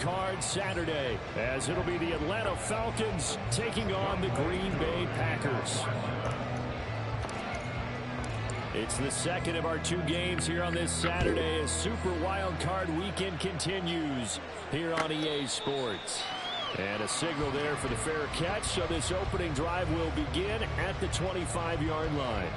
Card Saturday, as it'll be the Atlanta Falcons taking on the Green Bay Packers. It's the second of our two games here on this Saturday as Super Wild Card Weekend continues here on EA Sports. And a signal there for the fair catch, so this opening drive will begin at the 25-yard line.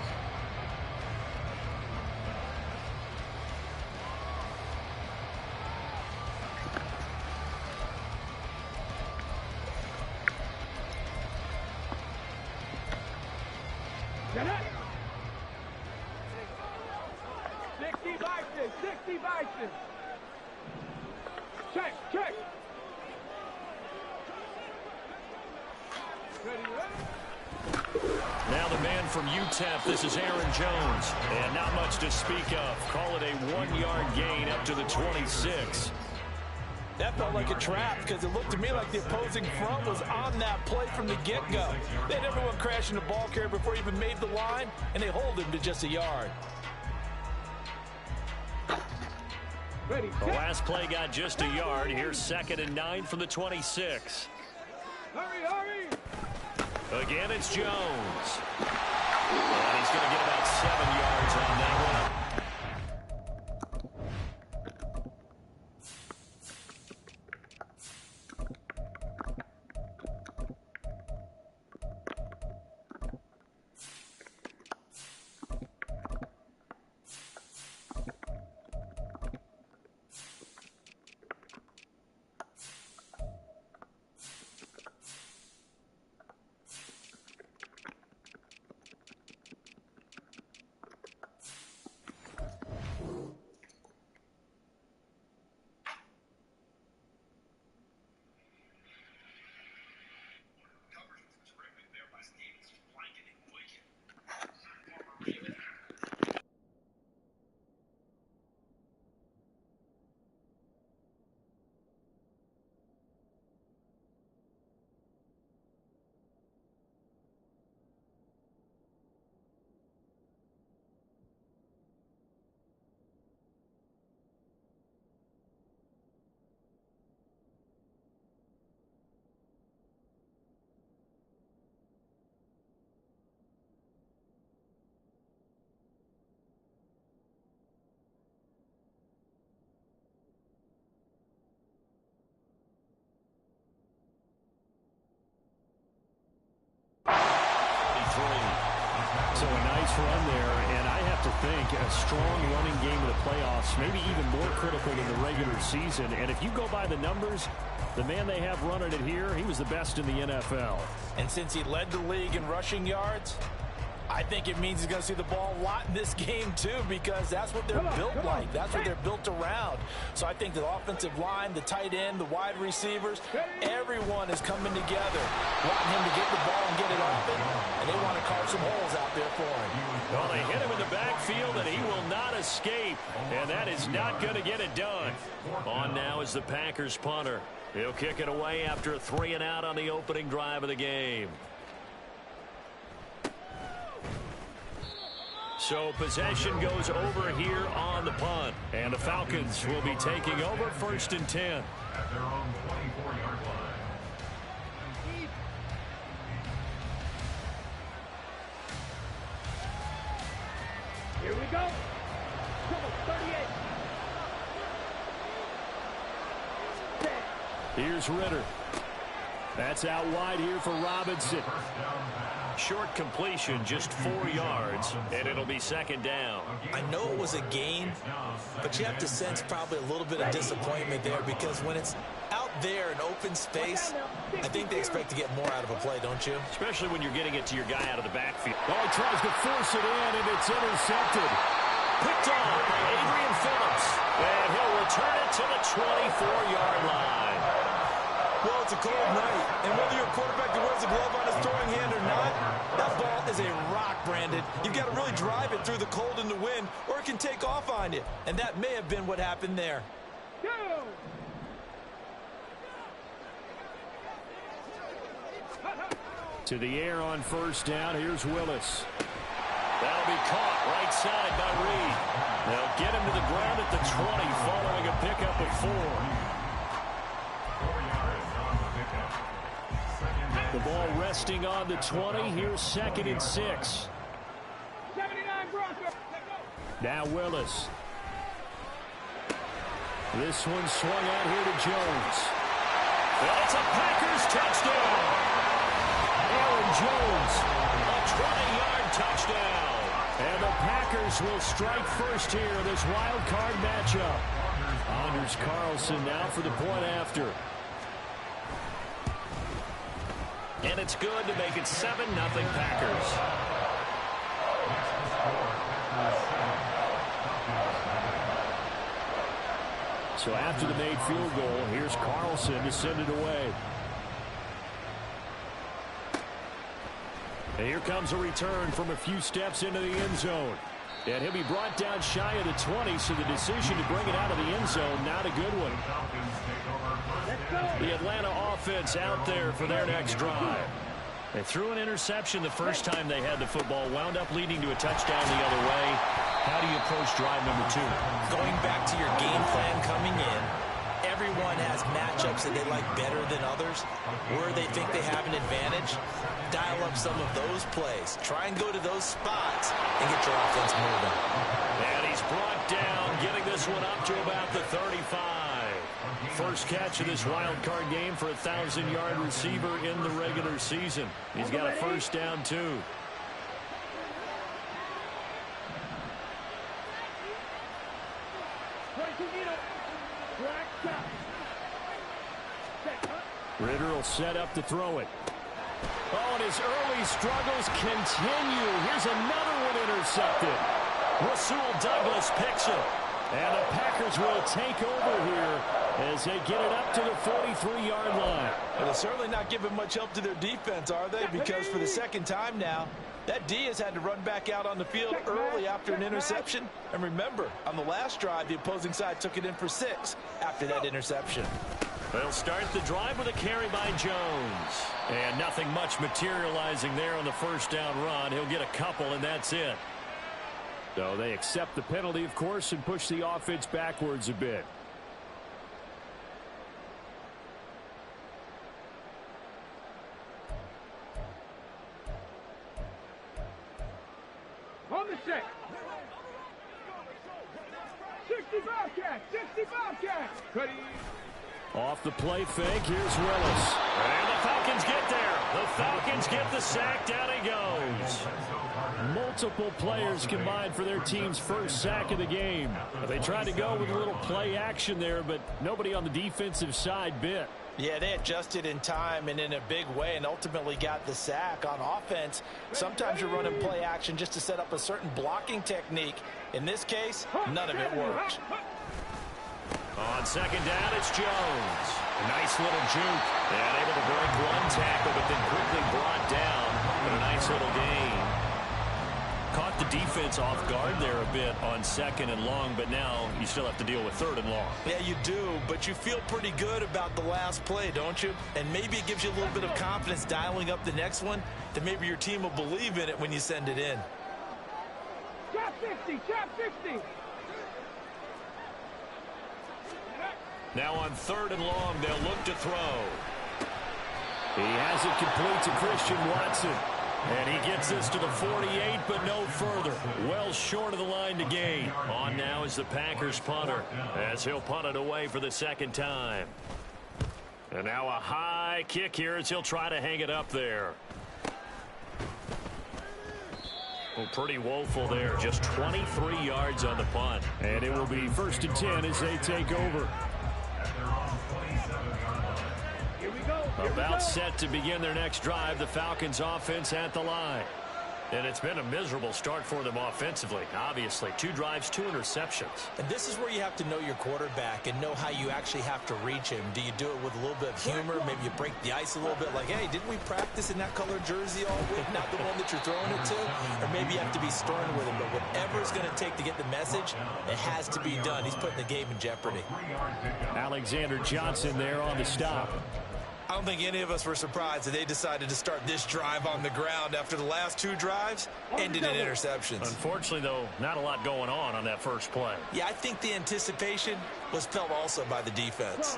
Now the man from UTEP, this is Aaron Jones. And not much to speak of. Call it a 1-yard gain up to the 26. That felt like a trap because it looked to me like the opposing front was on that play from the get-go. They had everyone crashing the ball carrier before he even made the line, and they hold him to just a yard. The last play got just a yard. Here's 2nd and 9 from the 26. Hurry! Again, it's Jones. And he's going to get about 7 yards on that one. So a nice run there, and I have to think a strong running game in the playoffs, maybe even more critical than the regular season. And if you go by the numbers, the man they have running it here, he was the best in the NFL. And since he led the league in rushing yards, I think it means he's going to see the ball a lot in this game, too, because that's what they're built like. That's what they're built around. So I think the offensive line, the tight end, the wide receivers, everyone is coming together, wanting him to get the ball and get it open, and they want to carve some holes out there for him. Well, they hit him in the backfield, and he will not escape, and that is not going to get it done. On now is the Packers punter. He'll kick it away after a 3-and-out on the opening drive of the game. So possession goes over here on the punt. And the Falcons will be taking over 1st and 10. At their own 24-yard line. Here we go. 38. Here's Ritter. That's out wide here for Robinson. Short completion, just 4 yards, and it'll be 2nd down. I know it was a gain, but you have to sense probably a little bit of disappointment there because when it's out there in open space, I think they expect to get more out of a play, don't you? Especially when you're getting it to your guy out of the backfield. Oh, he tries to force it in, and it's intercepted. Picked off by Adrian Phillips, and he'll return it to the 24-yard line. Well, it's a cold night, and whether you're a quarterback that wears a glove on his throwing hand or not, that ball is a rock, Brandon. You've got to really drive it through the cold and the wind, or it can take off on you. And that may have been what happened there. To the air on 1st down. Here's Willis. That'll be caught right side by Reed. They'll get him to the ground at the 20 following a pickup of 4. ball resting on the 20. Here's 2nd and 6. 79 Broncos. Now Willis. This one swung out here to Jones. Well, it's a Packers touchdown. Aaron Jones. A 20-yard touchdown. And the Packers will strike first here in this wild card matchup. Anders Carlson now for the point after. And it's good to make it 7-0 Packers. So after the made field goal, here's Carlson to send it away. And here comes a return from a few steps into the end zone. And he'll be brought down shy of the 20, so the decision to bring it out of the end zone, not a good one. The Atlanta offense out there for their next drive. They threw an interception the first time they had the football, wound up leading to a touchdown the other way. How do you approach drive number 2? Going back to your game plan coming in, everyone has matchups that they like better than others. Where they think they have an advantage, dial up some of those plays. Try and go to those spots and get your offense moving. And he's brought down, getting this one up to about the 35. First catch of this wild card game for a 1,000-yard receiver in the regular season. He's got a first down, too. Ritter will set up to throw it. Oh, and his early struggles continue. Here's another one intercepted. Rasul Douglas picks it. And the Packers will take over here as they get it up to the 43-yard line. Well, they're certainly not giving much help to their defense, are they? Because for the second time now, that D has had to run back out on the field early after an interception. And remember, on the last drive, the opposing side took it in for 6 after that interception. They'll start the drive with a carry by Jones. And nothing much materializing there on the first down run. He'll get a couple, and that's it. So they accept the penalty, of course, and push the offense backwards a bit. On the set. 60 Bobcats. 60 Bobcats. Ready. Off the play fake, here's Willis. And the Falcons get there. The Falcons get the sack. Down he goes. Multiple players combined for their team's first sack of the game. They tried to go with a little play action there, but nobody on the defensive side bit. Yeah, they adjusted in time and in a big way and ultimately got the sack. On offense, sometimes you're running play action just to set up a certain blocking technique. In this case, none of it worked. On second down, it's Jones. A nice little juke. And able to break one tackle, but then quickly brought down. But a nice little gain. Caught the defense off guard there a bit on second and long, but now you still have to deal with third and long. Yeah, you do, but you feel pretty good about the last play, don't you? And maybe it gives you a little bit of confidence dialing up the next one, that maybe your team will believe in it when you send it in. Top 50. Top 50. Now on third and long, they'll look to throw. He has it complete to Christian Watson. And he gets this to the 48, but no further. Well short of the line to gain. On now is the Packers punter, as he'll punt it away for the second time. And now a high kick here as he'll try to hang it up there. Well, pretty woeful there. Just 23 yards on the punt. And it will be 1st and 10 as they take over. About set to begin their next drive, the Falcons offense at the line. And it's been a miserable start for them offensively. Obviously, 2 drives, 2 interceptions. And this is where you have to know your quarterback and know how you actually have to reach him. Do you do it with a little bit of humor? Maybe you break the ice a little bit like, hey, didn't we practice in that color jersey all week? Not the one that you're throwing it to? Or maybe you have to be stern with him. But whatever it's going to take to get the message, it has to be done. He's putting the game in jeopardy. Alexander Johnson there on the stop. I don't think any of us were surprised that they decided to start this drive on the ground after the last 2 drives ended in interceptions. Unfortunately, though, not a lot going on that first play. Yeah, I think the anticipation was felt also by the defense.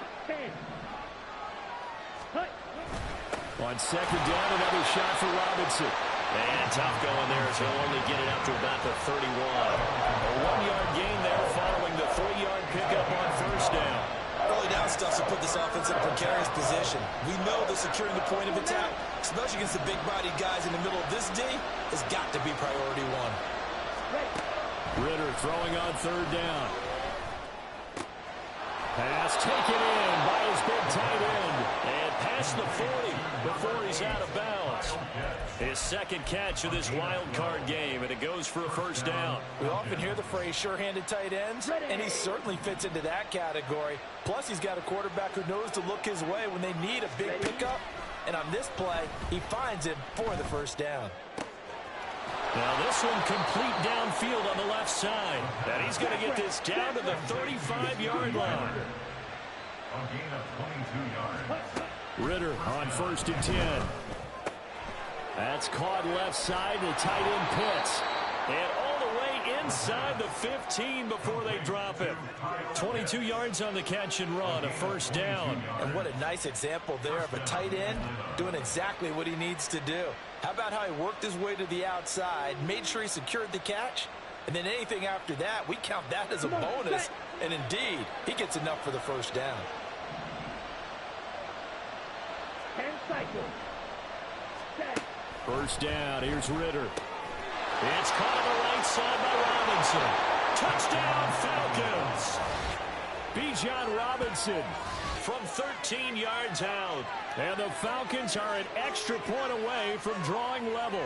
On second down, another shot for Robinson. And tough going there as he'll only get it up to about the 31. A 1-yard gain there following the 3-yard pickup on first down. Early down stuff to put this offense in a precarious position. We know that securing the point of attack, especially against the big-bodied guys in the middle of this D, has got to be priority one. Ritter throwing on third down. Pass taken in by his big tight end. And past the 40 before he's out of bounds. His second catch of this wild card game, and it goes for a first down. We often hear the phrase sure-handed tight ends, and he certainly fits into that category. Plus, he's got a quarterback who knows to look his way when they need a big pickup. And on this play, he finds him for the first down. Now this one complete downfield on the left side. And he's going to get this down to the 35-yard line. Ritter on first and 10. That's caught left side. The tight end Pitts. And all the way inside the 15 before they drop him. 22 yards on the catch and run, a first down. And what a nice example there of a tight end doing exactly what he needs to do. How about how he worked his way to the outside, made sure he secured the catch, and then anything after that, we count that as a bonus. And indeed, he gets enough for the first down. 10 cycles. First down, here's Ritter. It's caught on the right side by Robinson. Touchdown, Falcons. Bijan Robinson from 13 yards out. And the Falcons are an extra point away from drawing level.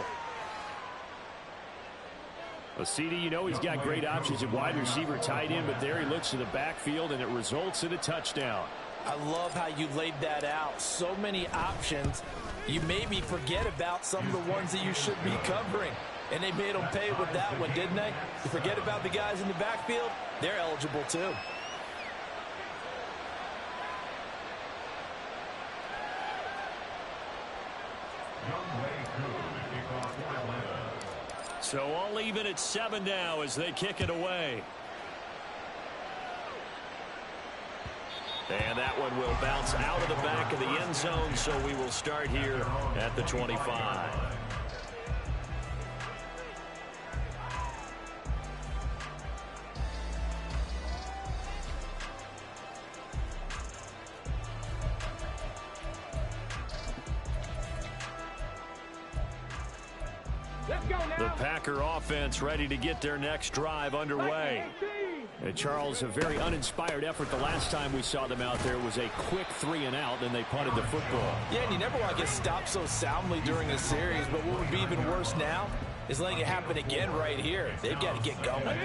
Well, CD, you know he's got great options at wide receiver, tight end, but there he looks to the backfield, and it results in a touchdown. I love how you laid that out. So many options. You maybe forget about some of the ones that you should be covering. And they made them pay with that one, didn't they? You forget about the guys in the backfield, they're eligible too. So all even at 7 now as they kick it away. And that one will bounce out of the back of the end zone, so we will start here at the 25. The Packer offense ready to get their next drive underway. And Charles, a very uninspired effort the last time we saw them out there. It was a quick 3-and-out, and they punted the football. Yeah, and you never want to get stopped so soundly during a series, but what would be even worse now is letting it happen again right here. They've got to get going.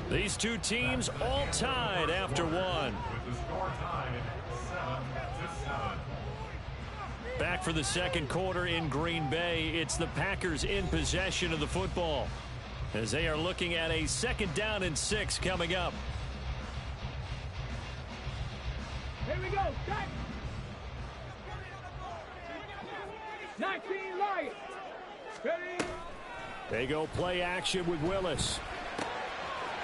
These two teams all tied after one. Back for the second quarter in Green Bay. It's the Packers in possession of the football as they are looking at a 2nd down and 6 coming up. Here we go. Set. 19 Lions. Ready. They go play action with Willis.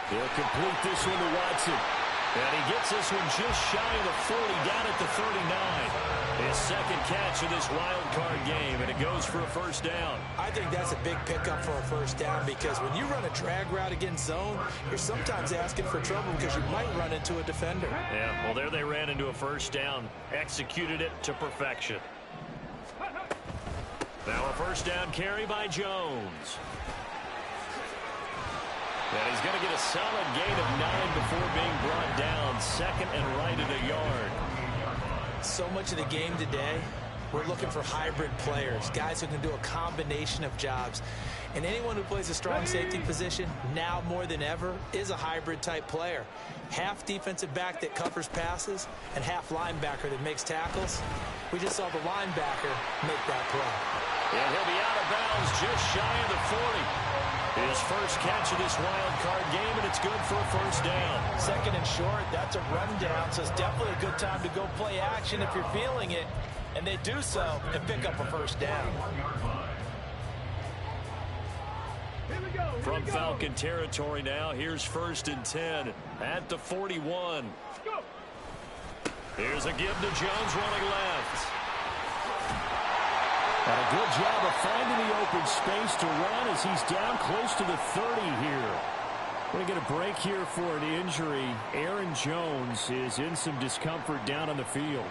He'll complete this one to Watson. And he gets this one just shy of the 40, down at the 39. His second catch of this wild card game, and it goes for a first down. I think that's a big pickup for a first down because when you run a drag route against zone, you're sometimes asking for trouble because you might run into a defender. Yeah, well, there they ran into a first down, executed it to perfection. Now a first down carry by Jones. And he's going to get a solid gain of 9 before being brought down. 2nd and right at a yard. So much of the game today, we're looking for hybrid players, guys who can do a combination of jobs. And anyone who plays a strong safety position, now more than ever, is a hybrid type player. Half defensive back that covers passes and half linebacker that makes tackles. We just saw the linebacker make that play. And he'll be out of bounds just shy of the 40. His first catch of this wild card game, and it's good for a first down. 2nd and short, that's a rundown, so it's definitely a good time to go play action if you're feeling it. And they do so and pick up a first down. From Falcon territory now, here's 1st and 10 at the 41. Here's a give to Jones running left. And a good job of finding the open space to run as he's down close to the 30 here. We're going to get a break here for an injury. Aaron Jones is in some discomfort down on the field.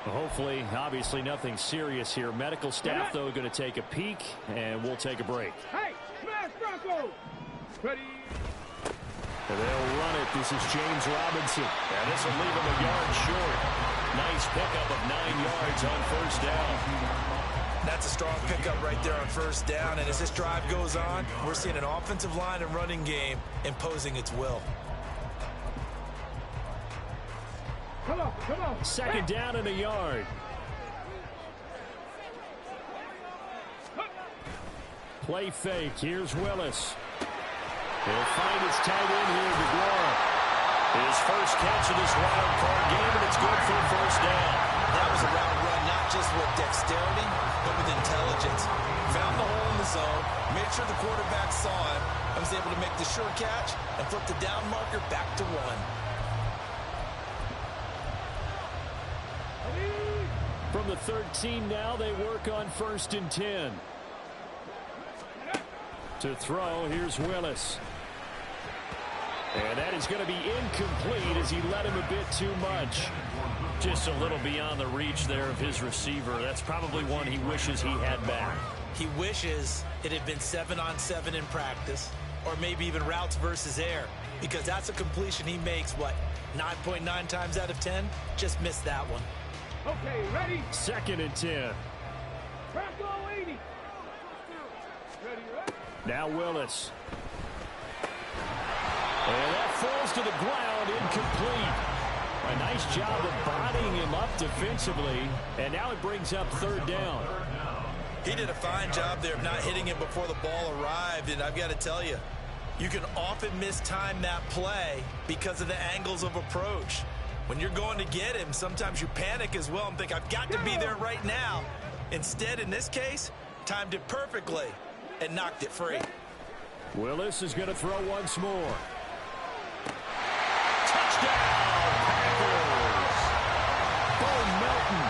Hopefully, obviously nothing serious here. Medical staff, though, going to take a peek, and we'll take a break. Hey, smash Bronco! Ready? And they'll run it. This is James Robinson. And this will leave him a yard short. Nice pickup of 9 yards on first down. That's a strong pickup right there on first down. And as this drive goes on, we're seeing an offensive line and running game imposing its will. Come on. Second down and a yard. Play fake. Here's Willis. He'll find his tight end here, DeGuara. His first catch of this wild card game, and it's good for first down. That was a route run, not just with dexterity, but with intelligence. Found the hole in the zone, made sure the quarterback saw him, and was able to make the sure catch and flip the down marker back to 1. From the 13 now, they work on 1st and 10. To throw, here's Willis. And that is going to be incomplete as he led him a bit too much. Just a little beyond the reach there of his receiver. That's probably one he wishes he had back. He wishes it had been 7-on-7 in practice, or maybe even routes versus air, because that's a completion he makes, 9.9 times out of 10? Just missed that one. Okay, ready? 2nd and 10. Bronco 80. Ready? Now Willis. And that falls to the ground, incomplete. A nice job of bodying him up defensively, and now it brings up 3rd down. He did a fine job there of not hitting him before the ball arrived, and I've got to tell you, you can often mistime that play because of the angles of approach. When you're going to get him, sometimes you panic as well and think, I've got to be there right now. Instead, in this case, timed it perfectly and knocked it free. Willis is going to throw once more. Touchdown, Packers! Bo Melton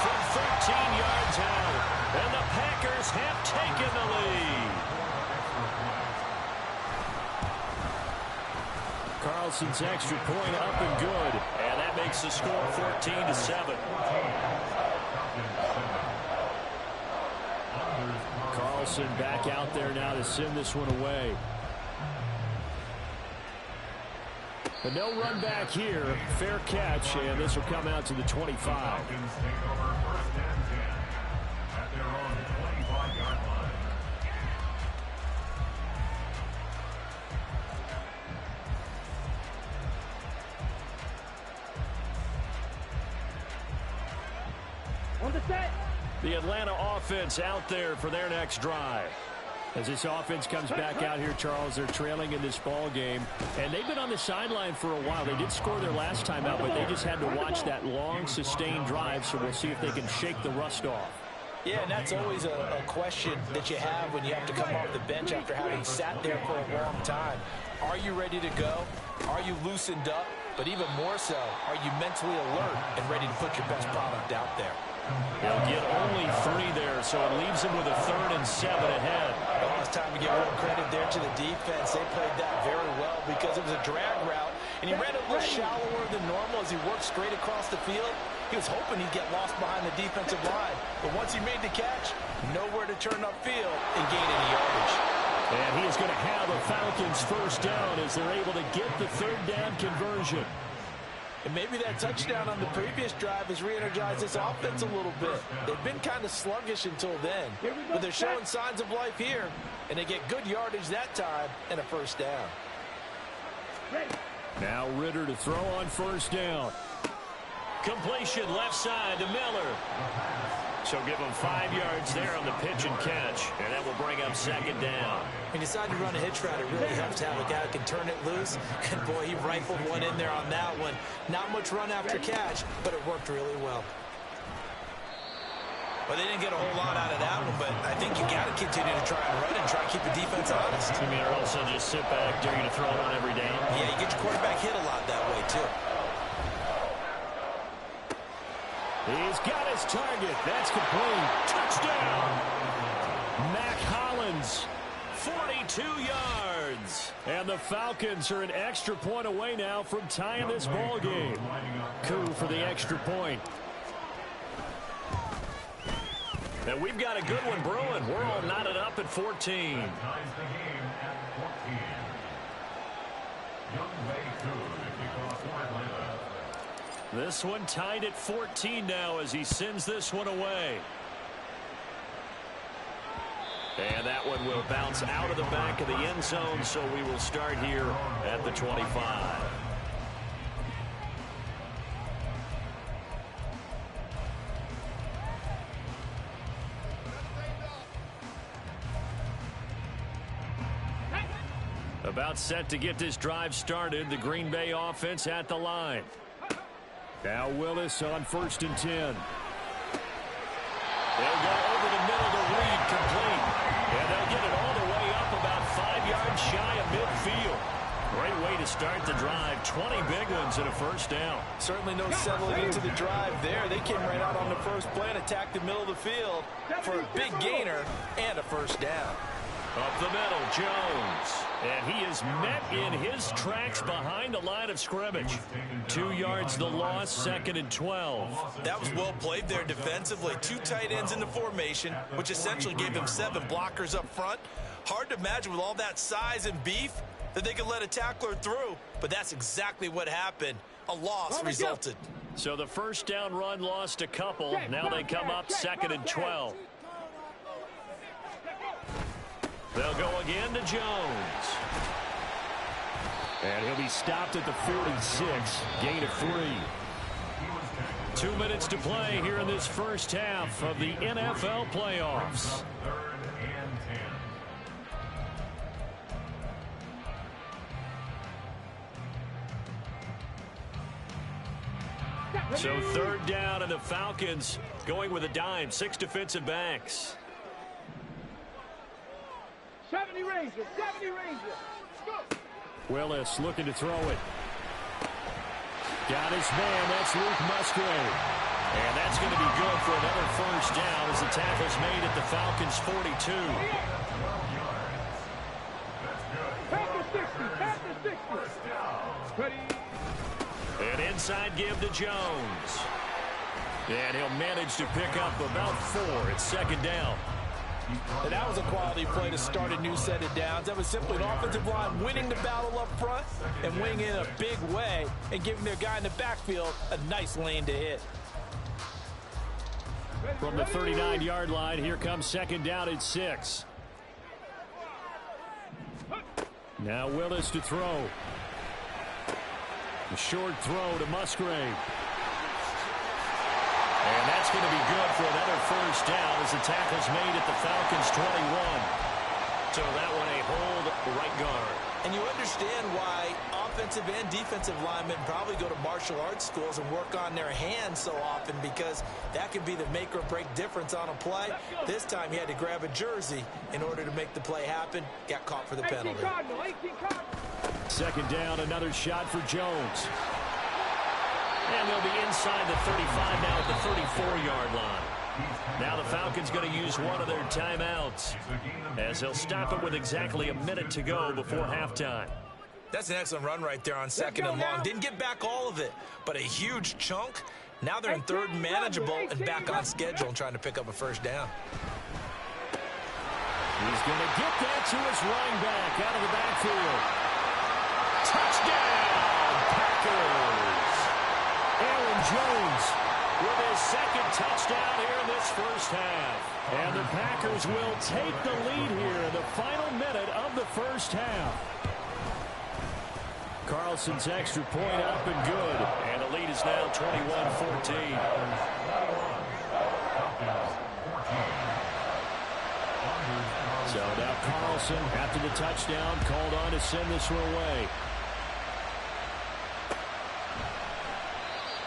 From 13 yards out, and the Packers have taken the lead. Carlson's extra point up and good. And that makes the score 14-7. Carlson back out there now to send this one away. But no run back here. Fair catch, and this will come out to the 25. On the set. The Atlanta offense out there for their next drive. As this offense comes back out here, Charles, they're trailing in this ball game. And they've been on the sideline for a while. They did score their last time out, but they just had to watch that long, sustained drive. So we'll see if they can shake the rust off. Yeah, and that's always a question that you have when you have to come off the bench after having sat there for a long time. Are you ready to go? Are you loosened up? But even more so, are you mentally alert and ready to put your best product out there? He'll get only 3 there, so it leaves him with a 3rd and 7 ahead. Well, it's time to give real credit there to the defense. They played that very well because it was a drag route, and he ran a little shallower than normal as he worked straight across the field. He was hoping he'd get lost behind the defensive line, but once he made the catch, nowhere to turn upfield and gain any yardage. And he is going to have a Falcons first down as they're able to get the 3rd down conversion. And maybe that touchdown on the previous drive has re-energized this offense a little bit. They've been kind of sluggish until then, but they're showing signs of life here, and they get good yardage that time and a first down. Now Ritter to throw on first down. Completion left side to Miller. So give him 5 yards there on the pitch and catch, and that will bring up 2nd down. When you decide to run a hitch route, it really helps to have a guy who can turn it loose. And boy, he rifled one in there on that one. Not much run after catch, but it worked really well. Well, they didn't get a whole lot out of that one, but I think you got to continue to try and run and try and keep the defense honest. I mean, or else they'll just sit back, dare you to throw it on every down. Yeah, you get your quarterback hit a lot that way, too. He's got his target. That's complete. Touchdown. Mac Hollins. 42 yards. And the Falcons are an extra point away now from tying this ball game. Coup for the extra point. And we've got a good one brewing. We're all knotted up at 14. This one tied at 14 now as he sends this one away. And that one will bounce out of the back of the end zone, so we will start here at the 25. About set to get this drive started. The Green Bay offense at the line. Now Willis on 1st and 10. They'll go over the middle to Reed, complete. And they'll get it all the way up about 5 yards shy of midfield. Great way to start the drive. 20 big ones and a first down. Certainly no settling into the drive there. They came right out on the first play and attacked the middle of the field for a big gainer and a first down. Up the middle, Jones. And he is met in his tracks behind the line of scrimmage. 2 yards the loss, 2nd and 12. That was well played there defensively. 2 tight ends in the formation, which essentially gave them 7 blockers up front. Hard to imagine with all that size and beef that they could let a tackler through. But that's exactly what happened. A loss resulted. So the first down run lost a couple. Now they come up 2nd and 12. They'll go again to Jones. And he'll be stopped at the 46. Gain of 3. 2 minutes to play here in this first half of the NFL playoffs. So 3rd down, and the Falcons going with a dime. 6 defensive backs. 70 Ranger, 70 Ranger. Go. Willis looking to throw it. Got his man. That's Luke Musgrave. And that's going to be good for another first down as the tackle's made at the Falcons' 42. Pass the 60. Ready. An inside give to Jones. And he'll manage to pick up about 4. It's 2nd down. And that was a quality play to start a new set of downs. That was simply an offensive line winning the battle up front and winning in a big way and giving their guy in the backfield a nice lane to hit. From the 39-yard line, here comes 2nd down at 6. Now Willis to throw. A short throw to Musgrave. And that's going to be good for another first down as the tackle's made at the Falcons' 21. So that one a hold right guard. And you understand why offensive and defensive linemen probably go to martial arts schools and work on their hands so often, because that can be the make or break difference on a play. This time he had to grab a jersey in order to make the play happen. Got caught for the penalty. 2nd down, another shot for Jones. And they'll be inside the 35 now at the 34-yard line. Now the Falcons going to use one of their timeouts as they'll stop it with exactly a minute to go before halftime. That's an excellent run right there on 2nd and long. Didn't get back all of it, but a huge chunk. Now they're in 3rd and manageable and back on schedule and trying to pick up a first down. He's going to get that to his running back out of the backfield. Touchdown, Packers! Aaron Jones with his 2nd touchdown here in this first half. And the Packers will take the lead here in the final minute of the first half. Carlson's extra point up and good. And the lead is now 21-14. So now Carlson, after the touchdown, called on to send this one away.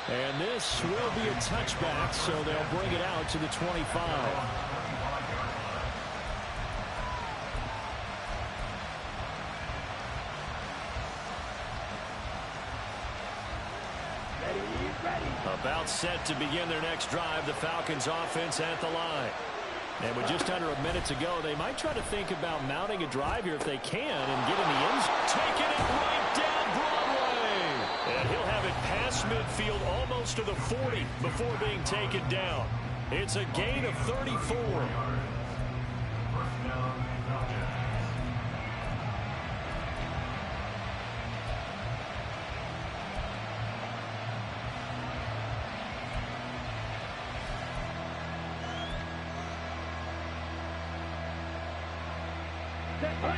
And this will be a touchback, so they'll bring it out to the 25. About set to begin their next drive, the Falcons offense at the line. And with just under a minute to go, they might try to think about mounting a drive here if they can and get in the end zone. Taking it right down Broadway. And he'll have it past midfield almost to the 40 before being taken down. It's a gain of 34.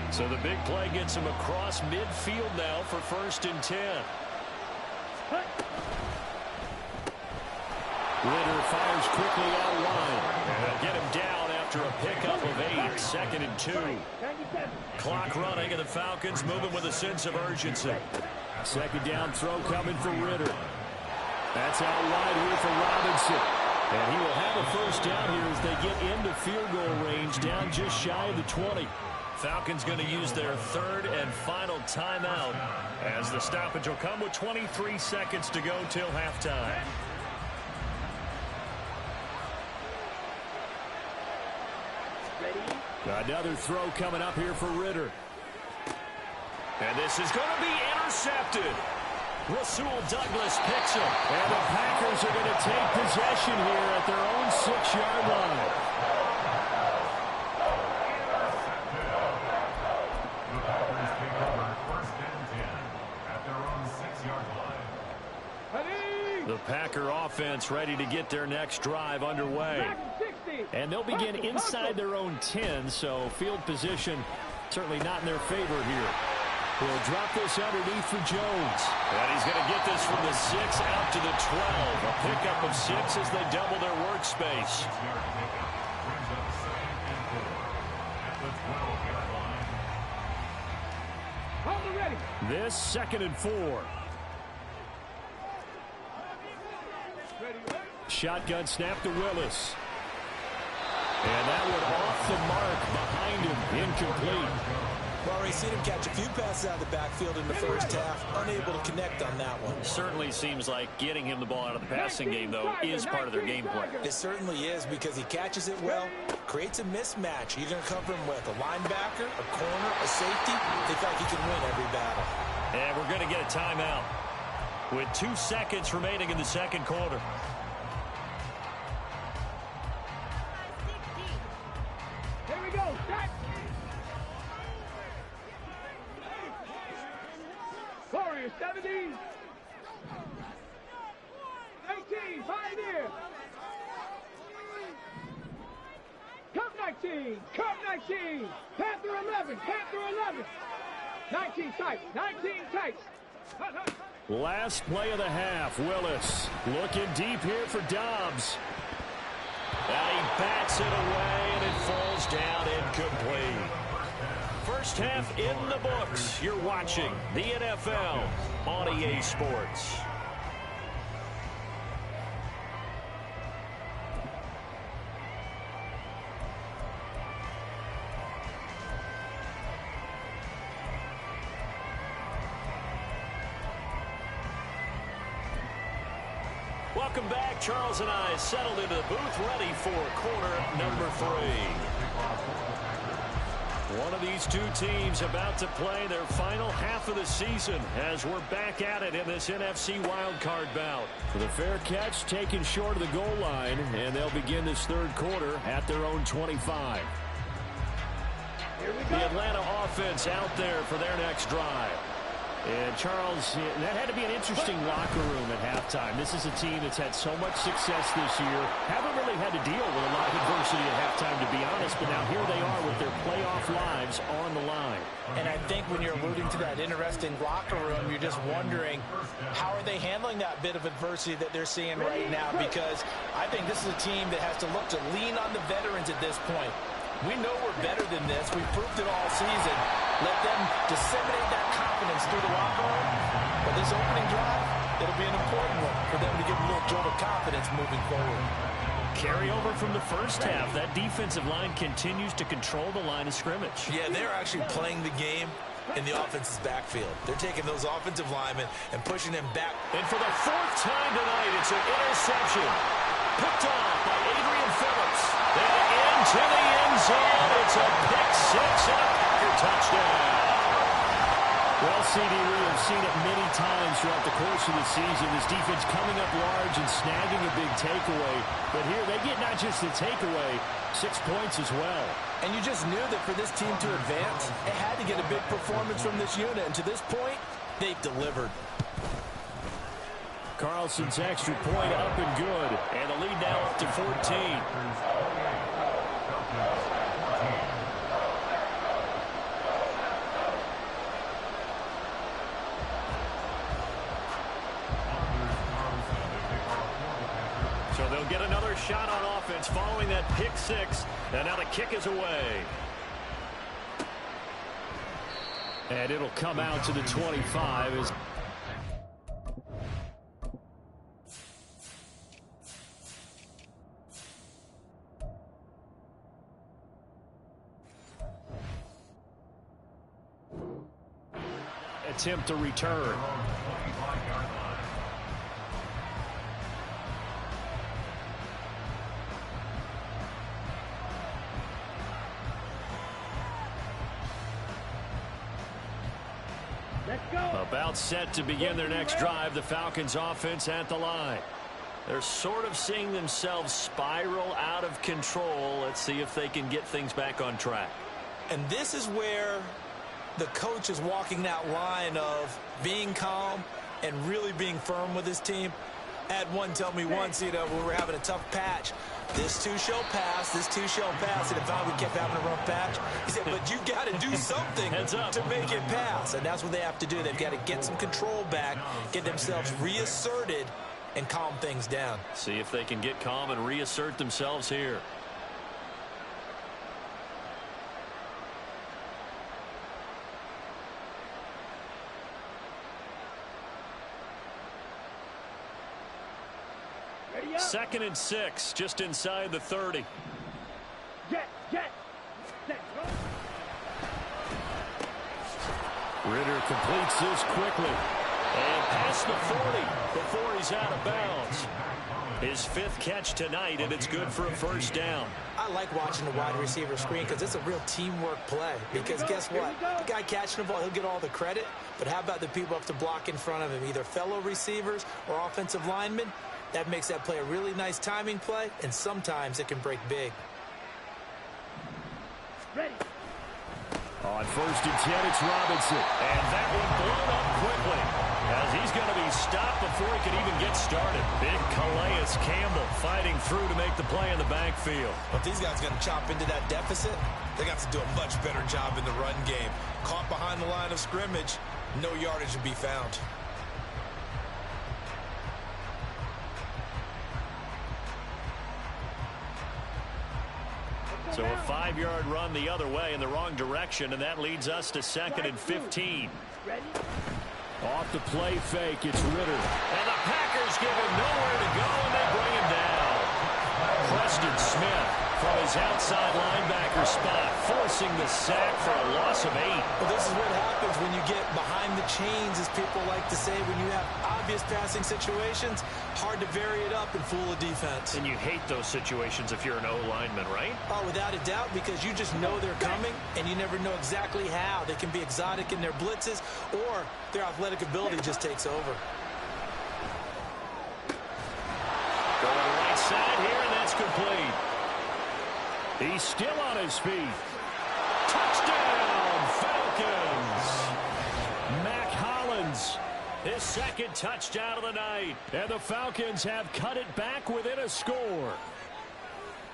So the big play gets him across midfield now for 1st and 10. Ritter fires quickly out wide. And they'll get him down after a pickup of 8. 2nd and 2. Clock running, and the Falcons moving with a sense of urgency. 2nd down throw coming for Ritter. That's out wide here for Robinson. And he will have a 1st down here as they get into field goal range, down just shy of the 20. Falcons going to use their 3rd and final timeout as the stoppage will come with 23 seconds to go till halftime. Another throw coming up here for Ritter. And this is going to be intercepted. Rasul Douglas picks him. And the Packers are going to take possession here at their own 6-yard line. The Packer offense ready to get their next drive underway. And they'll begin inside their own 10, so field position certainly not in their favor here. He'll drop this underneath for Jones. And he's going to get this from the 6 out to the 12. A pickup of 6 as they double their workspace. This 2nd and 4. Shotgun snap to Willis. And that one off the mark behind him, incomplete. Well, we've seen him catch a few passes out of the backfield in the 1st half, unable to connect on that one. Certainly seems like getting him the ball out of the passing game, though, is part of their game plan. It certainly is, because he catches it well, creates a mismatch. You're going to cover him with a linebacker, a corner, a safety. They feel like he can win every battle. And we're going to get a timeout with 2 seconds remaining in the 2nd quarter. Here we go. Set. Warriors 70. 19. Pioneer. Cup 19. Cup 19. Panther 11. Panther 11. 19 tight. 19 tight. Last play of the half. Willis looking deep here for Dobbs. And he bats it away, and it falls down incomplete. 1st half in the books. You're watching the NFL on EA Sports. Welcome back. Charles and I settled into the booth, ready for quarter number 3. One of these two teams about to play their final half of the season as we're back at it in this NFC wildcard bout. For the fair catch taken short of the goal line, and they'll begin this 3rd quarter at their own 25. The Atlanta offense out there for their next drive. And Charles, that had to be an interesting locker room at halftime. This is a team that's had so much success this year. Haven't really had to deal with a lot of adversity at halftime, to be honest. But now here they are with their playoff lives on the line. And I think when you're alluding to that interesting locker room, you're just wondering, how are they handling that bit of adversity that they're seeing right now? Because I think this is a team that has to look to lean on the veterans at this point. We know we're better than this. We've proved it all season. Let them disseminate that confidence through the locker room. But this opening drive, it'll be an important one for them to get a little jolt of confidence moving forward. Carry over from the 1st half. That defensive line continues to control the line of scrimmage. Yeah, they're actually playing the game in the offense's backfield. They're taking those offensive linemen and pushing them back. And for the fourth time tonight, it's an interception. Picked off by Adrian Phillips. And into the end zone. It's a pick six and a Packer touchdown. Well, CD, we have seen it many times throughout the course of the season. This defense coming up large and snagging a big takeaway. But here they get not just the takeaway, 6 points as well. And you just knew that for this team to advance, it had to get a big performance from this unit. And to this point, they've delivered. Carlson's extra point up and good. And the lead now up to 14. So they'll get another shot on offense following that pick six. And now the kick is away. And it'll come out to the 25 as attempt to return. Let's go. About set to begin their next drive, the Falcons offense at the line. They're sort of seeing themselves spiral out of control. Let's see if they can get things back on track. And this is where the coach is walking that line of being calm and really being firm with his team. I had one tell me once, when we were having a tough patch, this too shall pass, this too shall pass. And if we kept having a rough patch, he said, but you got to do something to make it pass. And that's what they have to do. They've got to get some control back, get themselves reasserted, and calm things down. See if they can get calm and reassert themselves here. Second and 6, just inside the 30. Jet, set, go. Ritter completes this quickly. And past the 40 before he's out of bounds. His 5th catch tonight, and it's good for a first down. I like watching the wide receiver screen because it's a real teamwork play. Because guess what? The guy catching the ball, he'll get all the credit. But how about the people up to block in front of him, either fellow receivers or offensive linemen? That makes that play a really nice timing play, and sometimes it can break big. Ready. On first and 10, it's Robinson. And that one blown up quickly, as he's going to be stopped before he can even get started. Big Calais Campbell fighting through to make the play in the backfield. But these guys are going to chop into that deficit. They got to do a much better job in the run game. Caught behind the line of scrimmage, no yardage to be found. So a 5-yard run the other way in the wrong direction, and that leads us to second and 15. Ready. Off the play fake, it's Ritter. And the Packers give him nowhere to go, and they bring him down. Preston Smith from his outside linebacker spot, forcing the sack for a loss of 8. Well, this is what happens when you get behind the chains, as people like to say. When you have obvious passing situations, hard to vary it up and fool a defense. And you hate those situations if you're an O-lineman, right? Oh, without a doubt, because you just know they're coming, and you never know exactly how. They can be exotic in their blitzes, or their athletic ability just takes over. Go to the right side here, and that's complete. He's still on his feet. Touchdown, Falcons! Mac Hollins, his second touchdown of the night. And the Falcons have cut it back within a score.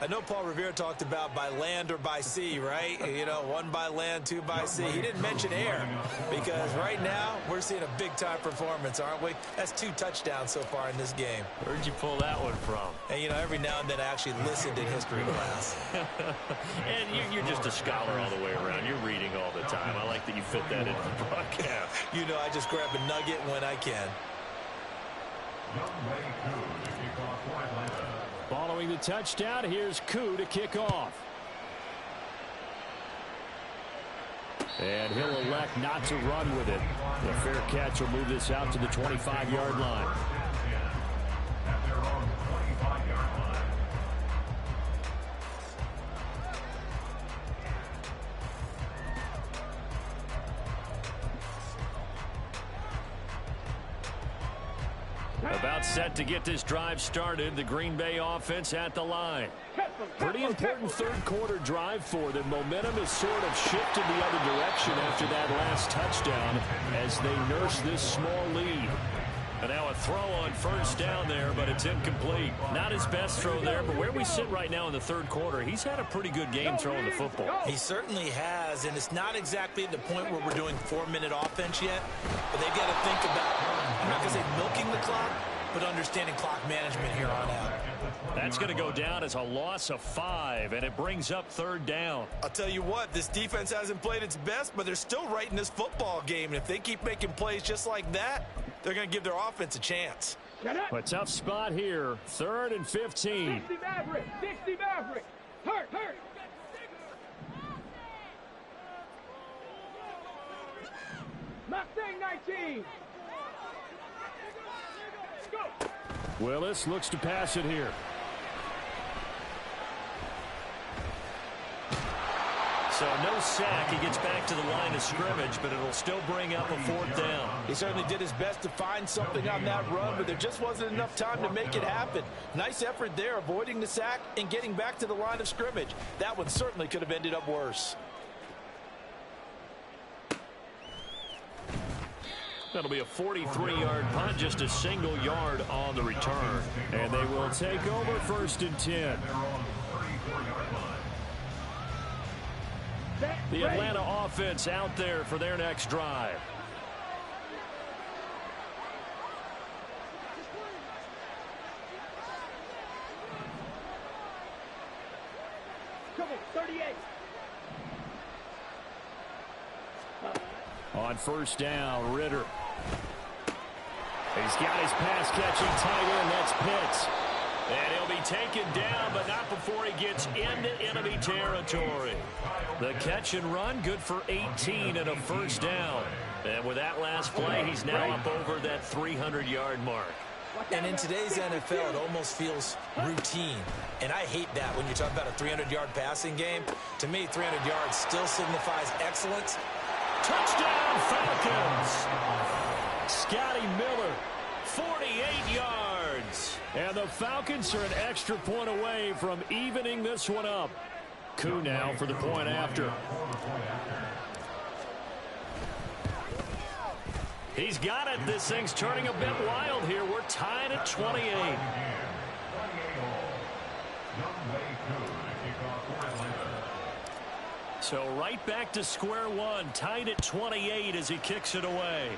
I know Paul Revere talked about by land or by sea, right? You know, 1 by land, 2 by sea. He didn't mention air, because right now we're seeing a big-time performance, aren't we? That's 2 touchdowns so far in this game. Where'd you pull that one from? And, you know, every now and then I actually listened in history class. And you're just a scholar all the way around. You're reading all the time. I like that you fit that into the broadcast. You know, I just grab a nugget when I can. Following the touchdown, here's Koo to kick off. And he'll elect not to run with it. The fair catch will move this out to the 25-yard line. About set to get this drive started. The Green Bay offense at the line. Pretty important third quarter drive for them. Momentum has sort of shifted the other direction after that last touchdown as they nurse this small lead. And now a throw on first down there, but it's incomplete. Not his best throw there, but where we sit right now in the third quarter, he's had a pretty good game throwing the football. He certainly has, and it's not exactly at the point where we're doing 4-minute offense yet, but they've got to think about, I'm not going to say milking the clock, but understanding clock management here on out. That's going to go down as a loss of 5, and it brings up third down. I'll tell you what, this defense hasn't played its best, but they're still right in this football game, and if they keep making plays just like that, they're going to give their offense a chance. A tough spot here. 3rd and 15. 60 Maverick. 60 Maverick. Hurt. Mustang 19. Go. Willis looks to pass it here. So no sack. He gets back to the line of scrimmage, but it'll still bring up a 4th down. He certainly did his best to find something on that run, but there just wasn't enough time to make it happen. Nice effort there, avoiding the sack and getting back to the line of scrimmage. That one certainly could have ended up worse. That'll be a 43-yard punt, just a single yard on the return. And they will take over 1st and 10. The Atlanta offense out there for their next drive. Come on, 38. On first down, Ritter. He's got his pass-catching tight end. That's Pitts. And he'll be taken down, but not before he gets into enemy territory. The catch and run, good for 18 and a 1st down. And with that last play, he's now up over that 300-yard mark. And in today's NFL, it almost feels routine. And I hate that when you're talking about a 300-yard passing game. To me, 300 yards still signifies excellence. Touchdown, Falcons! Scotty Miller, 48 yards. And the Falcons are an extra point away from evening this one up. Koo now for the point after. He's got it. This thing's turning a bit wild here. We're tied at 28. So right back to square one, tied at 28 as he kicks it away.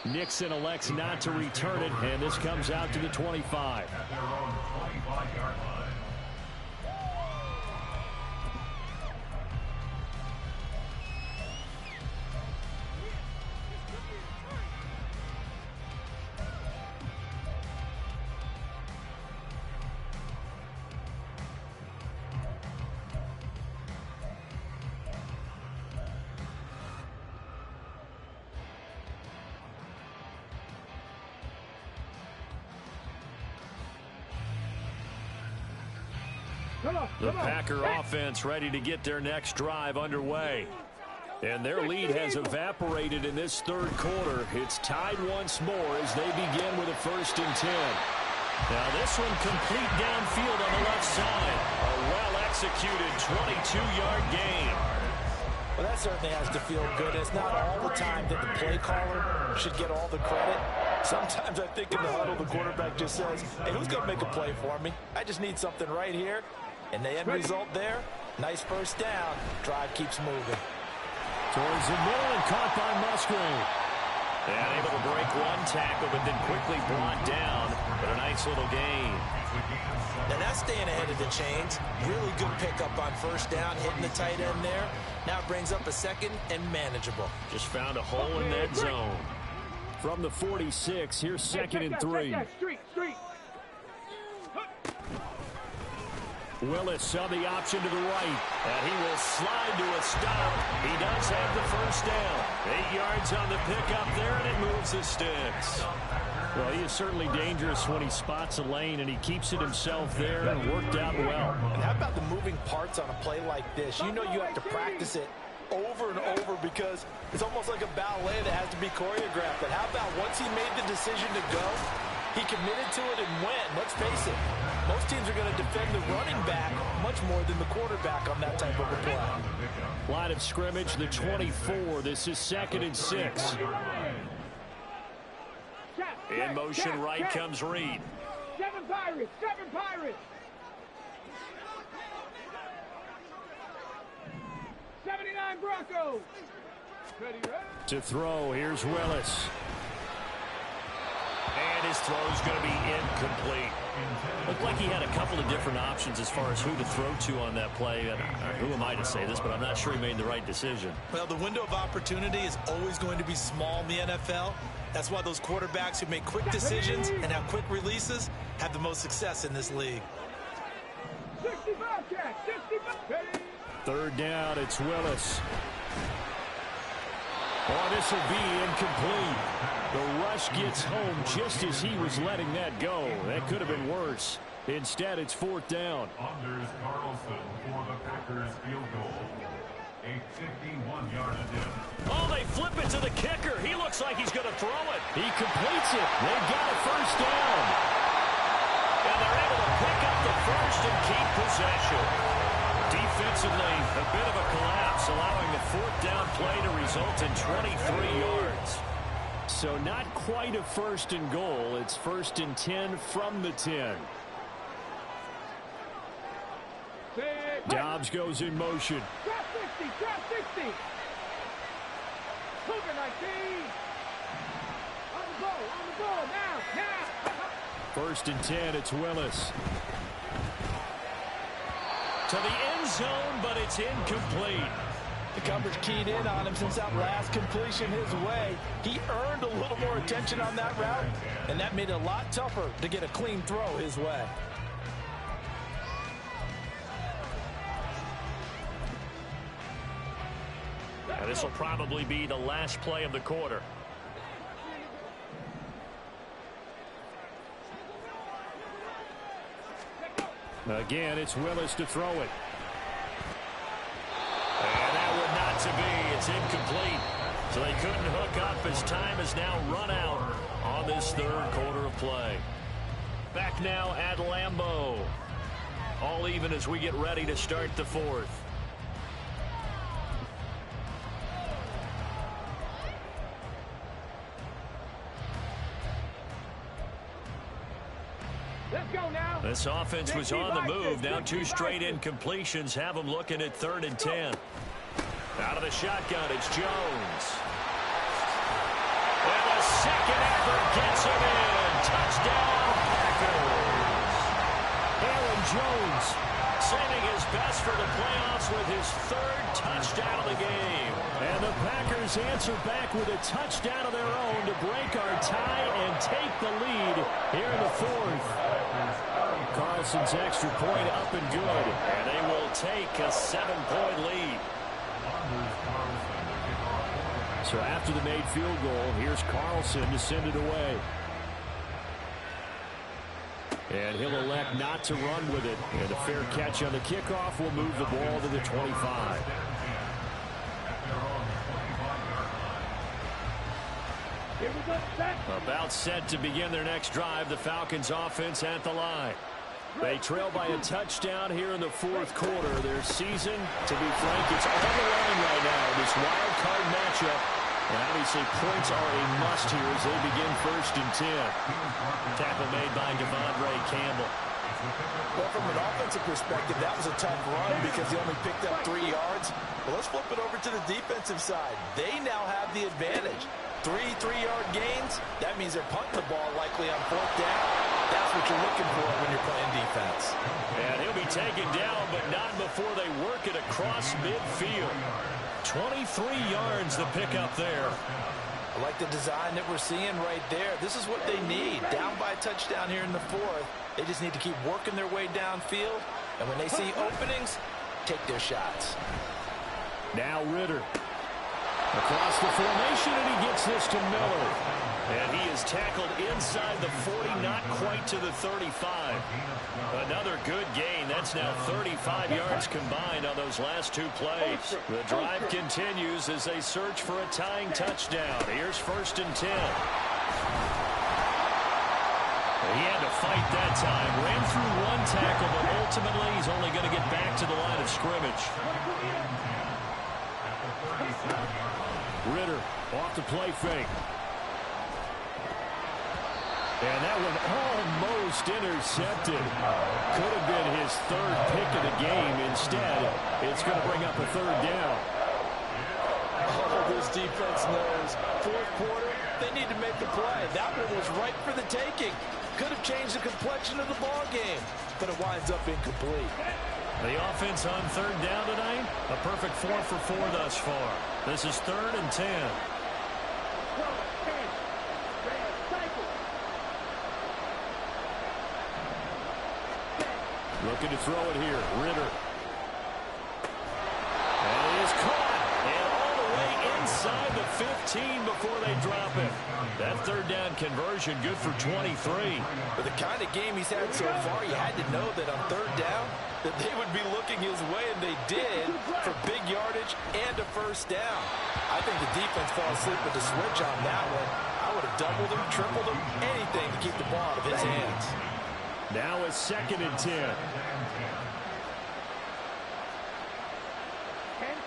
Nixon elects not to return it, and this comes out to the 25. The Packer offense ready to get their next drive underway. And their lead has evaporated in this third quarter. It's tied once more as they begin with a 1st and 10. Now this one complete downfield on the left side. A well-executed 22-yard gain. Well, that certainly has to feel good. It's not all the time that the play caller should get all the credit. Sometimes I think in the huddle, the quarterback just says, hey, who's going to make a play for me? I just need something right here. And the end result there, nice 1st down. Drive keeps moving. Towards the middle and caught by Musgrave. And able to break one tackle, but then quickly brought down. But a nice little gain. Now that's staying ahead of the chains. Really good pickup on 1st down, hitting the tight end there. Now it brings up a 2nd and manageable. Just found a hole in that zone. From the 46, here's 2nd and 3. Street. Willis on the option to the right. And he will slide to a stop. He does have the first down. 8 yards on the pickup there, and it moves the sticks. Well, he is certainly dangerous when he spots a lane, and he keeps it himself there and worked out well. And how about the moving parts on a play like this? You know you have to practice it over and over because it's almost like a ballet that has to be choreographed. But how about once he made the decision to go, he committed to it and went. Let's face it, most teams are going to defend the running back much more than the quarterback on that type of a play. Line of scrimmage, the 24. This is 2nd and 6. In motion right comes Reed. 7 Pirates, 7 Pirates. 79 Broncos. To throw, here's Willis. And his throw is going to be incomplete. Looked like he had a couple of different options as far as who to throw to on that play. And who am I to say this, but I'm not sure he made the right decision. Well, the window of opportunity is always going to be small in the NFL. That's why those quarterbacks who make quick decisions and have quick releases have the most success in this league. 65 catch, 65. 3rd down, it's Willis. Oh, this will be incomplete. The rush gets home just as he was letting that go. That could have been worse. Instead, it's 4th down. Anders Carlson for the Packers field goal. A 51-yard attempt. Oh, they flip it to the kicker. He looks like he's going to throw it. He completes it. They've got a 1st down. And they're able to pick up the first and keep possession. Defensively, a bit of a collapse, allowing the 4th down play to result in 23 yards. So not quite a 1st and goal. It's 1st and 10 from the 10. Dobbs goes in motion. Drop 60, drop 60. Cougar 19. On the ball, now. 1st and 10, it's Willis. To the end zone, but it's incomplete. The coverage keyed in on him since that last completion his way. He earned a little more attention on that route, and that made it a lot tougher to get a clean throw his way. Now, this will probably be the last play of the quarter. Again, it's Willis to throw it. And that would not to be. It's incomplete. So they couldn't hook up as time is now run out on this 3rd quarter of play. Back now at Lambeau. All even as we get ready to start the 4th. Let's go now. This offense was on the move. Now 2 straight incompletions have them looking at 3rd and 10. Out of the shotgun, it's Jones. And the second effort gets him in. Touchdown, Packers. Aaron Jones saving his best for the playoffs with his 3rd touchdown of the game. And the Packers answer back with a touchdown of their own to break our tie and take the lead here in the 4th. Carlson's extra point up and good. And they will take a 7-point lead. So after the made field goal, here's Carlson to send it away. And he'll elect not to run with it. And a fair catch on the kickoff will move the ball to the 25. About set to begin their next drive. The Falcons offense at the line. They trail by a touchdown here in the 4th quarter. Their season, to be frank, it's on the line right now. This wild card matchup. And obviously points are a must here as they begin 1st and 10. Tackle made by Devondre Campbell. Well, from an offensive perspective, that was a tough run because he only picked up 3 yards. But let's flip it over to the defensive side. They now have the advantage. 3 3-yard gains, that means they're punting the ball likely on 4th down. That's what you're looking for when you're playing defense. And he'll be taken down, but not before they work it across midfield. 23 yards to pick up there. I like the design that we're seeing right there. This is what they need. Down by a touchdown here in the 4th. They just need to keep working their way downfield And when they see openings, take their shots. Now Ritter. Across the formation, and he gets this to Miller. And he is tackled inside the 40, not quite to the 35. Another good gain. That's now 35 yards combined on those last two plays. The drive continues as they search for a tying touchdown. Here's 1st and 10. He had to fight that time. Ran through one tackle, but ultimately he's only going to get back to the line of scrimmage. Ritter off the play fake. And that one almost intercepted. Could have been his 3rd pick of the game. Instead, it's going to bring up a 3rd down. Oh, this defense knows. 4th quarter, they need to make the play. That one was right for the taking. Could have changed the complexion of the ball game, but it winds up incomplete. The offense on 3rd down tonight, a perfect 4 for 4 thus far. This is 3rd and 10. Looking to throw it here. Ritter. And it is caught. And all the way inside the 15 before they drop it. That 3rd down conversion good for 23. But the kind of game he's had so far, you had to know that on 3rd down, that they would be looking his way, and they did, for big yardage and a 1st down. I think the defense fell asleep with the switch on that one. I would have doubled him, tripled him, anything to keep the ball out of his hands. Now it's 2nd and 10.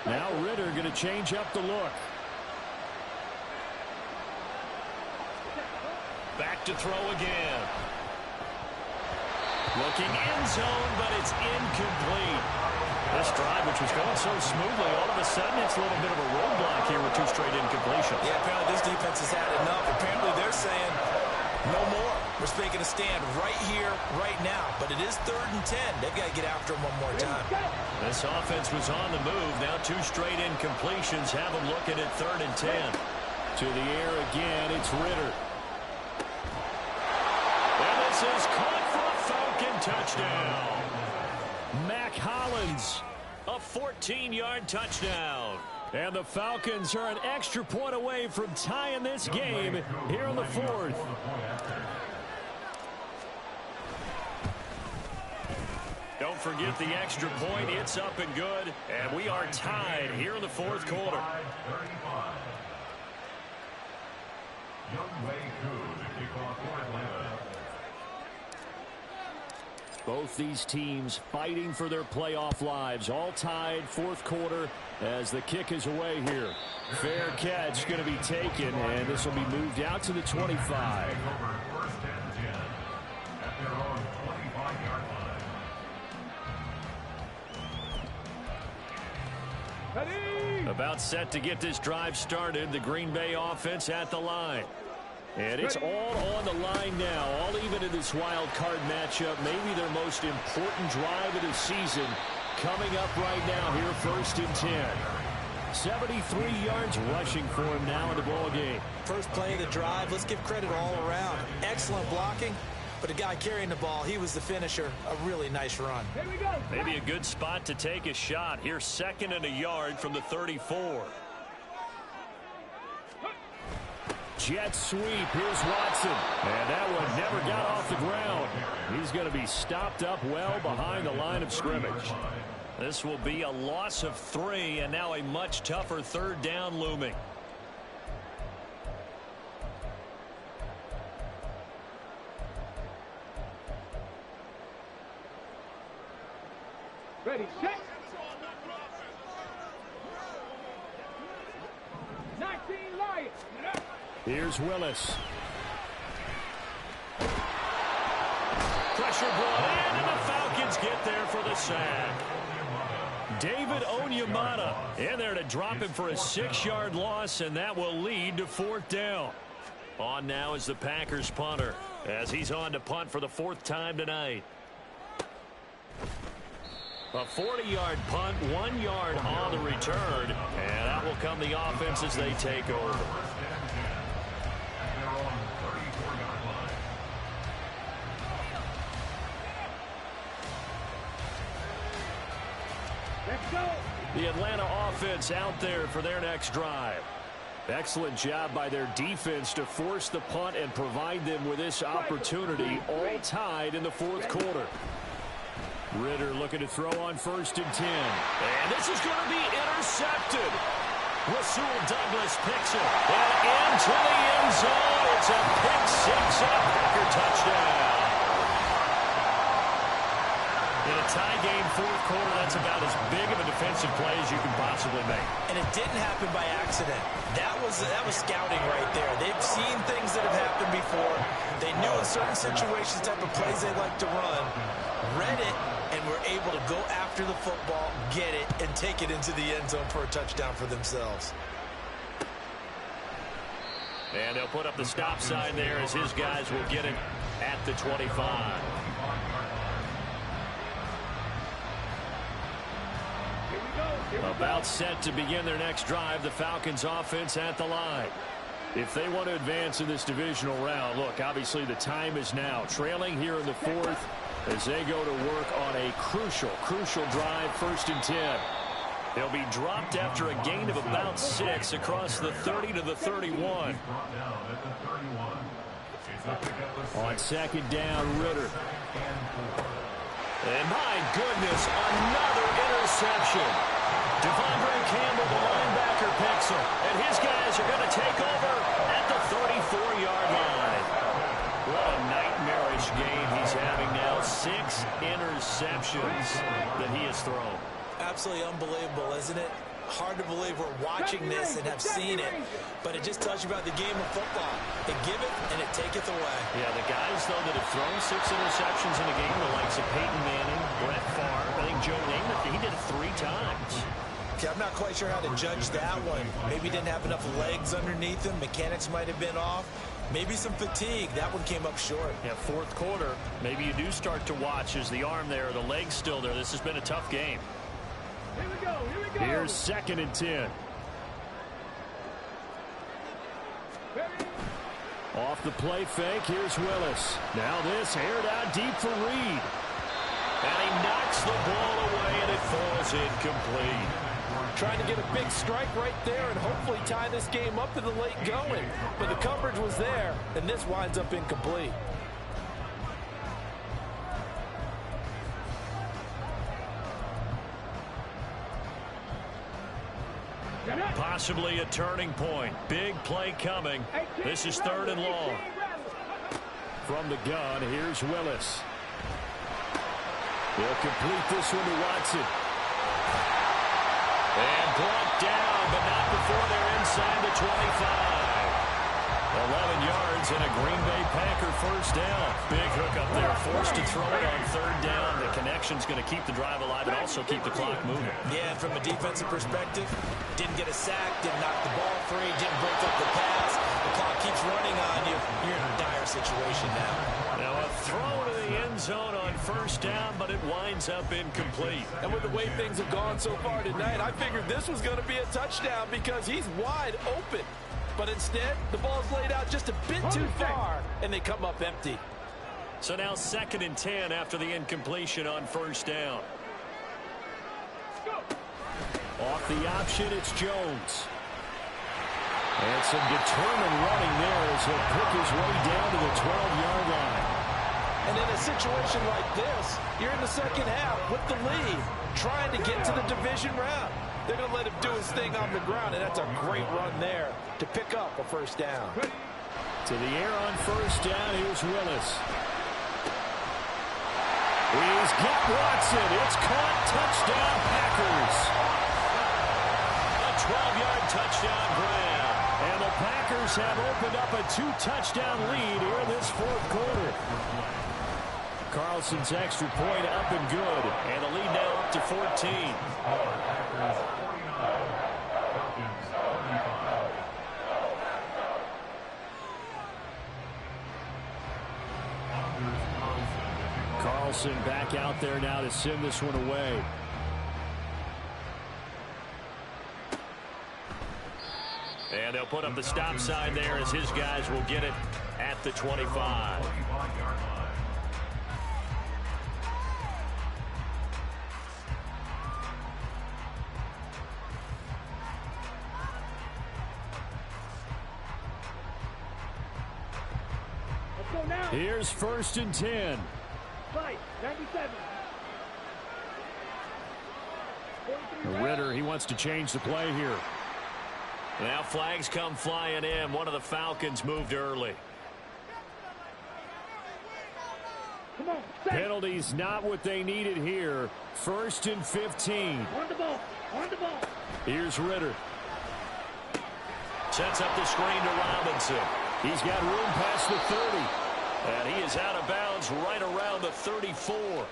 Now Ritter going to change up the look. Back to throw again. Looking end zone, but it's incomplete. This drive, which was going so smoothly, all of a sudden it's a little bit of a roadblock here with 2 straight incompletions. Yeah, apparently this defense has had enough. Apparently they're saying, no more. We're making a stand right here, right now. But it is 3rd and 10. They've got to get after him one more time. This offense was on the move. Now 2 straight incompletions have them looking at 3rd and 10. To the air again, it's Ritter. And this is caught for a Falcon touchdown. Mac Hollins. A 14-yard touchdown. And the Falcons are an extra point away from tying this game here in the 4th. Don't forget the extra point. It's up and good. And we are tied here in the 4th quarter. Both these teams fighting for their playoff lives. All tied, 4th quarter as the kick is away here. Fair catch going to be taken, and this will be moved out to the 25. About set to get this drive started. The Green Bay offense at the line. And it's all on the line now, all even in this wild card matchup. Maybe their most important drive of the season coming up right now here, 1st and 10. 73 yards rushing for him now in the ball game. First play of the drive, let's give credit all around. Excellent blocking, but the guy carrying the ball, he was the finisher. A really nice run. Here we go. Maybe a good spot to take a shot. Here's 2nd and a yard from the 34. Jet sweep. Here's Watson. And that one never got off the ground. He's going to be stopped up well behind the line of scrimmage. This will be a loss of 3, and now a much tougher 3rd down looming. Ready, set. 19 Lions. Here's Willis. Pressure brought in, and the Falcons get there for the sack. David Onyemata in there to drop him for a 6-yard loss, and that will lead to 4th down. On now is the Packers punter, as he's on to punt for the 4th time tonight. A 40-yard punt, 1 yard on the return, and out will come the offense as they take over. The Atlanta offense out there for their next drive. Excellent job by their defense to force the punt and provide them with this opportunity, all tied in the fourth quarter. Ritter looking to throw on 1st and 10. And this is going to be intercepted. Rasul Douglas picks it. And into the end zone. It's a pick six and a Packer touchdown. In a tie game, fourth quarter, that's about as big of a defensive play as you can possibly make. And it didn't happen by accident. That was scouting right there. They've seen things that have happened before. They knew in certain situations the type of plays they like to run, read it, and were able to go after the football, get it, and take it into the end zone for a touchdown for themselves. And they'll put up the stop sign there as his guys will get it at the 25. About set to begin their next drive, the Falcons offense at the line. If they want to advance in this divisional round, look, obviously the time is now. Trailing here in the fourth as they go to work on a crucial drive, 1st and 10. They'll be dropped after a gain of about 6 across the 30 to the 31. On 2nd down, Ritter. And my goodness, another interception. Devondre Campbell, the linebacker, picks him. And his guys are going to take over at the 34-yard line. What a nightmarish game he's having now. 6 interceptions that he has thrown. Absolutely unbelievable, isn't it? Hard to believe we're watching this and have seen it, but it just tells you about the game of football. It giveth and it taketh away. Yeah, the guys, though, that have thrown 6 interceptions in a game, the likes of Peyton Manning, Brett Favre, I think Joe Namath, he did it 3 times. Okay, I'm not quite sure how to judge that one. Maybe didn't have enough legs underneath him. Mechanics might have been off. Maybe some fatigue. That one came up short. Yeah, fourth quarter, maybe you do start to watch as the arm there, the leg's still there. This has been a tough game. Here we go. Here's 2nd and 10. Off the play fake, here's Willis. Now this aired out deep for Reed. And he knocks the ball away, and it falls incomplete. Trying to get a big strike right there and hopefully tie this game up in the late going. But the coverage was there, and this winds up incomplete. Possibly a turning point. Big play coming. This is 3rd and long. From the gun, here's Willis. He'll complete this one to Watson. And brought down, but not before they're inside the 25. 11 yards and a Green Bay Packer first down. Big hook up there, forced to throw it on 3rd down. The connection's going to keep the drive alive and also keep the clock moving. Yeah, from a defensive perspective, didn't get a sack, didn't knock the ball free, didn't break up the pass. The clock keeps running on you. You're in a dire situation now. Now a throw to the end zone on 1st down, but it winds up incomplete. And with the way things have gone so far tonight, I figured this was going to be a touchdown because he's wide open. But instead, the ball's laid out just a bit too far, and they come up empty. So now 2nd and 10 after the incompletion on 1st down. Off the option, it's Jones. And some determined running there as he'll pick his way down to the 12-yard line. And in a situation like this, you're in the 2nd half with the lead, trying to get to the division round. They're going to let him do his thing on the ground, and that's a great run there to pick up a 1st down. To the air on 1st down, here's Willis. He's got Watson. It's caught. Touchdown, Packers. A 12-yard touchdown grab. And the Packers have opened up a 2-touchdown lead here in this 4th quarter. Carlson's extra point up and good. And the lead now up to 14. Carlson back out there now to send this one away. And they'll put up the stop sign there as his guys will get it at the 25. go now. Here's 1st and 10. Fight, 97. Ritter, he wants to change the play here. Now flags come flying in. One of the Falcons moved early. Come on, Penalties not what they needed here. 1st and 15. on the ball, on the ball. Here's Ritter. Sets up the screen to Robinson. He's got room past the 30. And he is out of bounds right around the 34.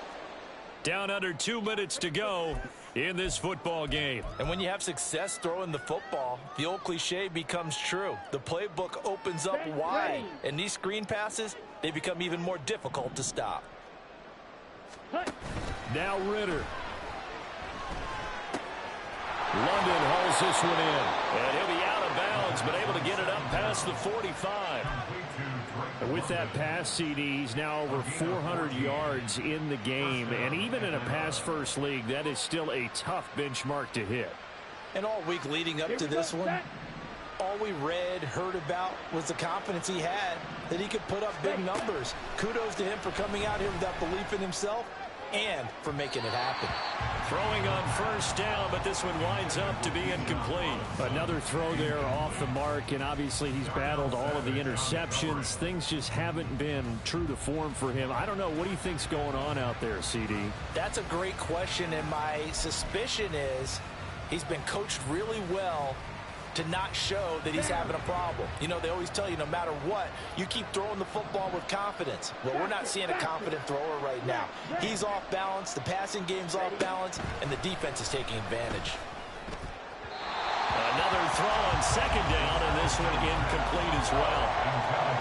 Down under 2 minutes to go in this football game. And when you have success throwing the football, the old cliche becomes true. The playbook opens up wide, and these screen passes, they become even more difficult to stop. Now Ritter. London hauls this one in. And he'll be out of bounds, but able to get it up past the 45. And with that pass, CD, he's now over 400 yards in the game. And even in a pass-first league, that is still a tough benchmark to hit. And all week leading up to this one, all we read, heard about was the confidence he had that he could put up big numbers. Kudos to him for coming out here with that belief in himself and for making it happen. Throwing on 1st down, but this one winds up to be incomplete. Another throw there off the mark, and obviously he's battled all of the interceptions. Things just haven't been true to form for him. I don't know. What do you think's going on out there, CD? That's a great question, and my suspicion is he's been coached really well to not show that he's having a problem. You know, they always tell you no matter what, you keep throwing the football with confidence. Well, we're not seeing a confident thrower right now. He's off balance, the passing game's off balance, and the defense is taking advantage. Another throw on 2nd down, and this one incomplete as well.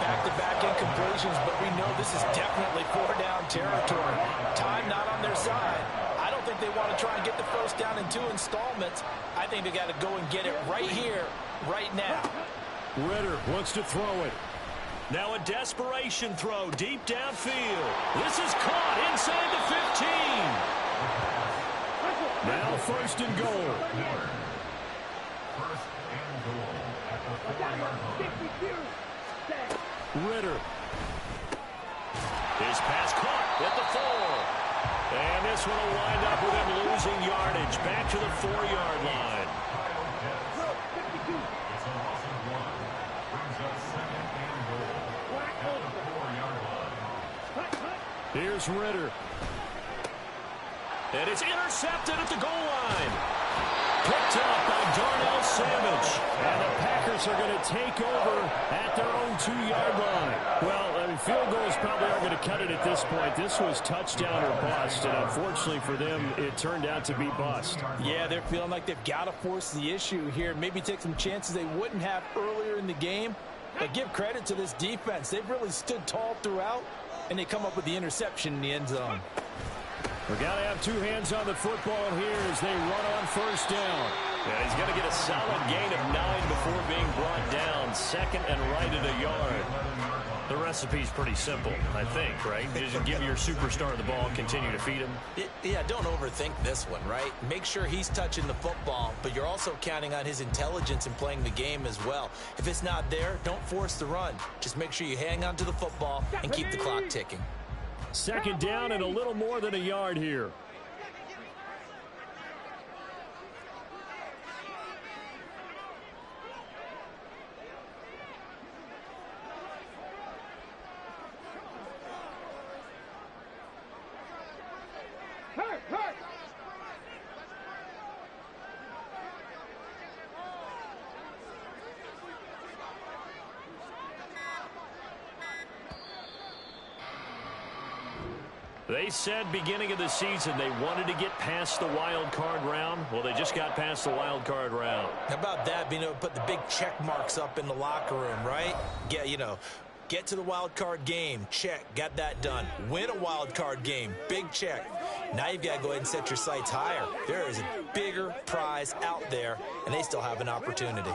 Back-to-back incompletions, but we know this is definitely 4-down territory. Time not on their side. I don't think they want to try and get the 1st down in 2 installments. I think they got to go and get it right here, right now. Ritter wants to throw it. Now a desperation throw deep downfield. This is caught inside the 15. Now 1st and goal. 1st and goal at the 4-yard line. Ritter. His pass caught at the 4. And this one will wind up with him losing yardage back to the 4-yard line. It's a loss of 1. Brings up 2nd and goal at the 4-yard line. Here's Ritter. And it's intercepted at the goal line. Picked up by Darnell Savage. And the Packers are going to take over at their own 2-yard line. Well, I mean, field goals probably aren't going to cut it at this point. This was touchdown or bust, and unfortunately for them, it turned out to be bust. Yeah, they're feeling like they've got to force the issue here. Maybe take some chances they wouldn't have earlier in the game. But give credit to this defense. They've really stood tall throughout, and they come up with the interception in the end zone. We've got to have 2 hands on the football here as they run on 1st down. And he's going to get a solid gain of 9 before being brought down. 2nd and right at a yard. The recipe's pretty simple, I think, right? Just give your superstar the ball and continue to feed him. Yeah, don't overthink this one, right? Make sure he's touching the football, but you're also counting on his intelligence in playing the game as well. If it's not there, don't force the run. Just make sure you hang on to the football and keep the clock ticking. 2nd down and a little more than a yard here. Hurt. They said beginning of the season they wanted to get past the wild card round. Well, they just got past the wild card round. How about that, being able to put the big check marks up in the locker room, right? Get to the wild card game, check, got that done. Win a wild card game, big check. Now you've got to go ahead and set your sights higher. There is a bigger prize out there, and they still have an opportunity.